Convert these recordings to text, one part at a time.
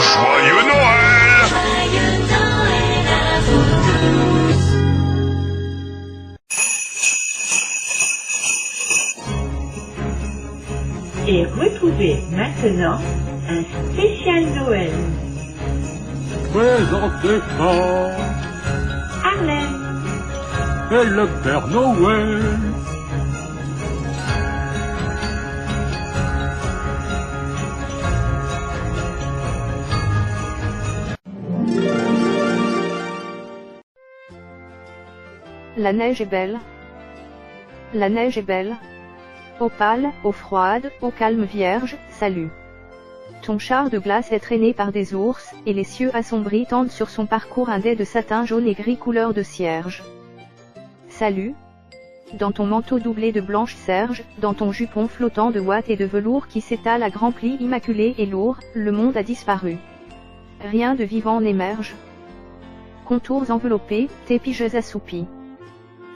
Joyeux Noël! Joyeux Noël à vous tous. Et retrouvez maintenant un spécial Noël. Présentez par Arlène, et le Père Noël. La neige est belle. La neige est belle. Eau pâle, eau froide, eau calme vierge, salut. Ton char de glace est traîné par des ours, et les cieux assombris tendent sur son parcours un dais de satin jaune et gris couleur de cierge. Salut. Dans ton manteau doublé de blanche serge, dans ton jupon flottant de ouate et de velours qui s'étale à grands plis immaculé et lourd, le monde a disparu. Rien de vivant n'émerge. Contours enveloppés, tes piges assoupies.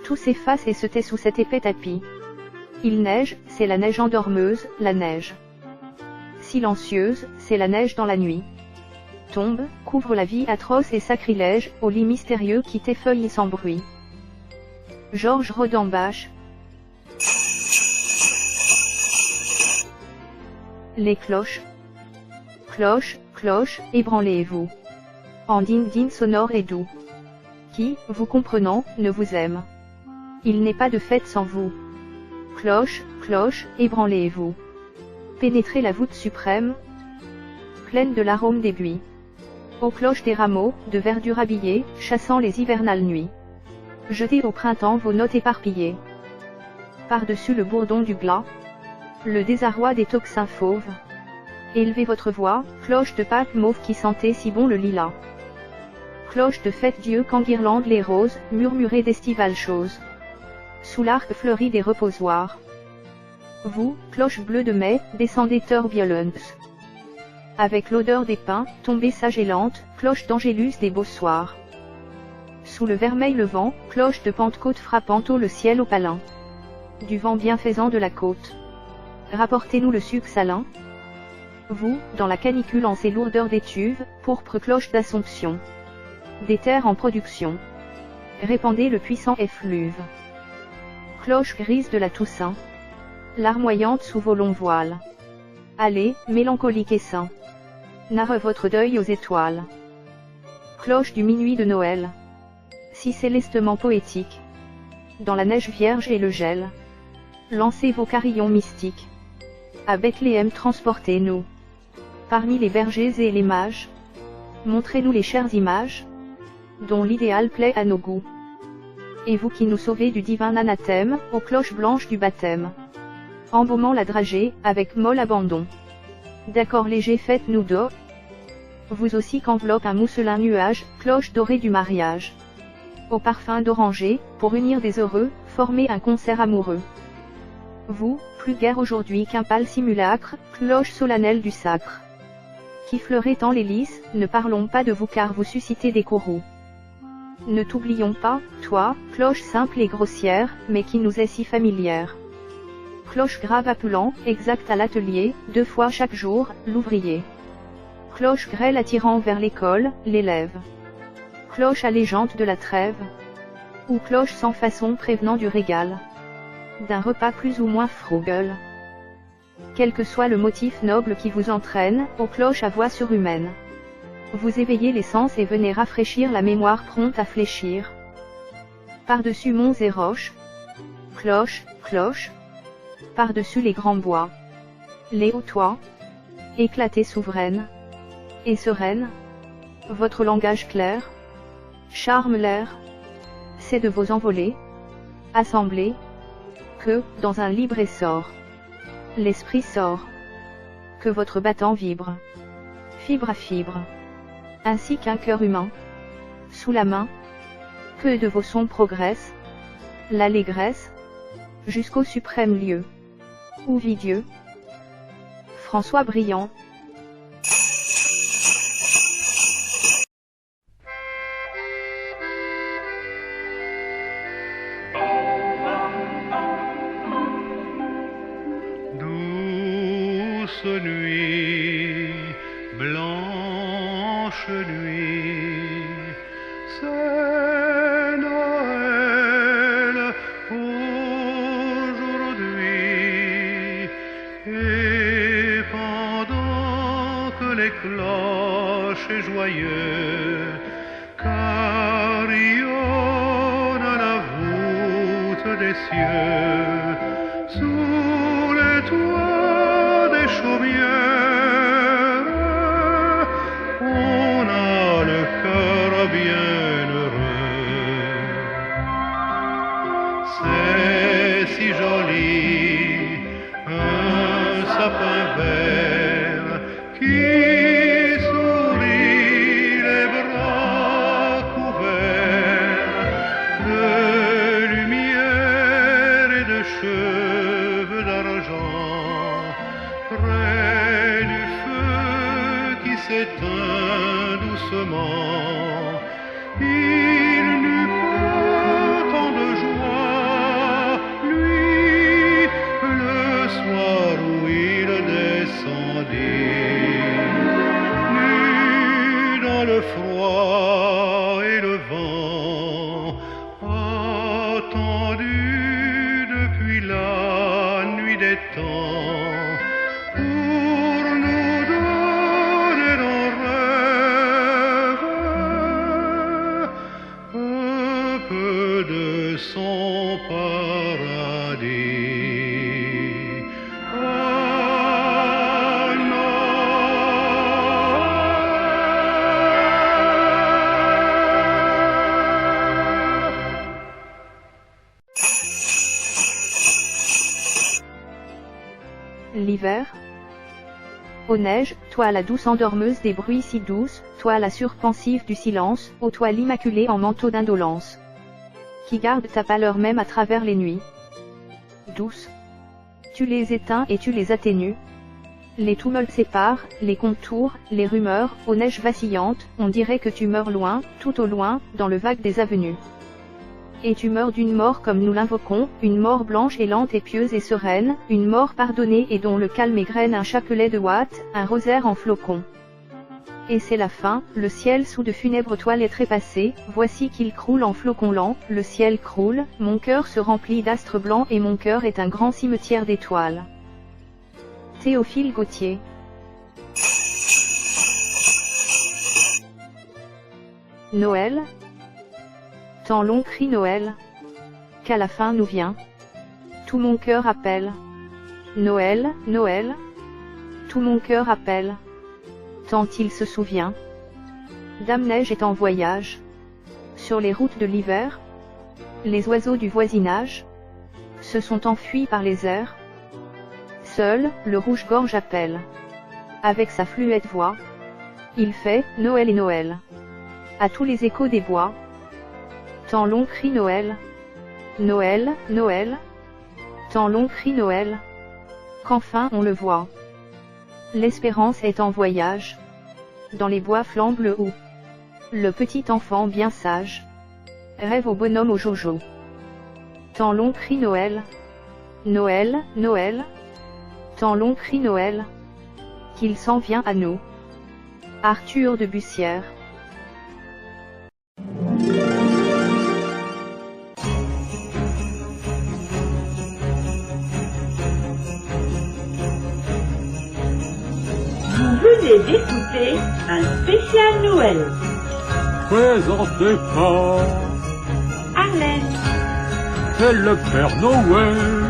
Tout s'efface et se tait sous cet épais tapis. Il neige, c'est la neige endormeuse, la neige silencieuse, c'est la neige dans la nuit. Tombe, couvre la vie atroce et sacrilège, au lit mystérieux qui t'effeuille sans bruit. Georges Rodambache. Les cloches. Cloches, cloches, ébranlez-vous. En din-din sonore et doux. Qui, vous comprenant, ne vous aime. Il n'est pas de fête sans vous. Cloche, cloche, ébranlez-vous. Pénétrez la voûte suprême, pleine de l'arôme des buis. Aux cloches des rameaux, de verdure habillée, chassant les hivernales nuits. Jetez au printemps vos notes éparpillées. Par-dessus le bourdon du glas, le désarroi des tocsins fauves. Élevez votre voix, cloche de Pâques mauve qui sentait si bon le lilas. Cloche de fête Dieu qu'enguirlandent les roses, murmurez d'estivales choses. Sous l'arc fleuri des reposoirs. Vous, cloche bleue de mai, descendez tourbillons. Avec l'odeur des pins, tombez sage et lente, cloche d'Angélus des beaux soirs. Sous le vermeil levant, cloche de Pentecôte frappant tôt le ciel au palin. Du vent bienfaisant de la côte. Rapportez-nous le sucre salin. Vous, dans la canicule en ces lourdeurs d'étuve, pourpre cloche d'Assomption. Des terres en production. Répandez le puissant effluve. Cloche grise de la Toussaint. Larmoyante sous vos longs voiles. Allez, mélancolique et saint. Narre votre deuil aux étoiles. Cloche du minuit de Noël. Si célestement poétique. Dans la neige vierge et le gel. Lancez vos carillons mystiques. À Bethléem transportez-nous. Parmi les bergers et les mages. Montrez-nous les chères images. Dont l'idéal plaît à nos goûts. Et vous qui nous sauvez du divin anathème, aux cloches blanches du baptême. Embaumant la dragée, avec molle abandon. D'accords légers faites-nous do. Vous aussi qu'enveloppe un mousselin nuage, cloche dorée du mariage. Au parfum d'oranger, pour unir des heureux, formez un concert amoureux. Vous, plus guère aujourd'hui qu'un pâle simulacre, cloche solennelle du sacre. Qui fleurez tant les lys, ne parlons pas de vous car vous suscitez des courroux. Ne t'oublions pas, toi, cloche simple et grossière, mais qui nous est si familière. Cloche grave appelant, exact à l'atelier, 2 fois chaque jour, l'ouvrier. Cloche grêle attirant vers l'école, l'élève. Cloche allégeante de la trêve. Ou cloche sans façon prévenant du régal. D'un repas plus ou moins frugal. Quel que soit le motif noble qui vous entraîne, aux cloches à voix surhumaine. Vous éveillez les sens et venez rafraîchir la mémoire prompte à fléchir. Par-dessus monts et roches. Cloche, cloche. Par-dessus les grands bois. Les hauts toits. Éclatez souveraine. Et sereine. Votre langage clair. Charme l'air. C'est de vos envolées. Assemblées. Que, dans un libre essor. L'esprit sort. Que votre battant vibre. Fibre à fibre. Ainsi qu'un cœur humain. Sous la main. Que de vos sons progressent. L'allégresse. Jusqu'au suprême lieu. Où vit Dieu. François Briand. Nous douce nuit, blanche nuit, c'est Noël aujourd'hui. Et pendant que les cloches joyeux carillonnent à la voûte des cieux, sous les toits des chaumières, on a le cœur bien heureux. C'est si joli, un sapin vert qui sourit les bras couverts de lumière et de cheveux d'argent, près du feu qui s'éteint doucement. Il n'eut pas tant de joie, lui, le soir où il descendit, nu dans le froid et le vent, attendu depuis la nuit des temps, pour nous donner nos rêves, un peu de son paradis. L'hiver. Ô neige, toi la douce endormeuse des bruits si douces, toi la surpensive du silence, ô toi l'immaculée en manteau d'indolence, qui garde ta pâleur même à travers les nuits. Douce. Tu les éteins et tu les atténues. Les tumultes séparent, les contours, les rumeurs, aux neiges vacillantes, on dirait que tu meurs loin, tout au loin, dans le vague des avenues. Et tu meurs d'une mort comme nous l'invoquons, une mort blanche et lente et pieuse et sereine, une mort pardonnée et dont le calme égrène un chapelet de ouates, un rosaire en flocons. Et c'est la fin, le ciel sous de funèbres toiles est trépassé, voici qu'il croule en flocons lents, le ciel croule, mon cœur se remplit d'astres blancs et mon cœur est un grand cimetière d'étoiles. Théophile Gautier. Noël. Tant long crie Noël, qu'à la fin nous vient. Tout mon cœur appelle. Noël, Noël. Tout mon cœur appelle. Tant il se souvient. Dame Neige est en voyage. Sur les routes de l'hiver. Les oiseaux du voisinage se sont enfuis par les airs. Seul, le rouge-gorge appelle. Avec sa fluette voix, il fait Noël et Noël. À tous les échos des bois. Tant long crie Noël. Noël, Noël. Tant long crie Noël. Qu'enfin on le voit. L'espérance est en voyage. Dans les bois flambe le houx. Le petit enfant bien sage rêve au bonhomme au jojo. Tant long crie Noël. Noël, Noël. Tant long crie Noël. Qu'il s'en vient à nous. Arthur de Bussière. Vous venez d'écouter un spécial Noël. Présenté par Arlène. c'est le Père Noël.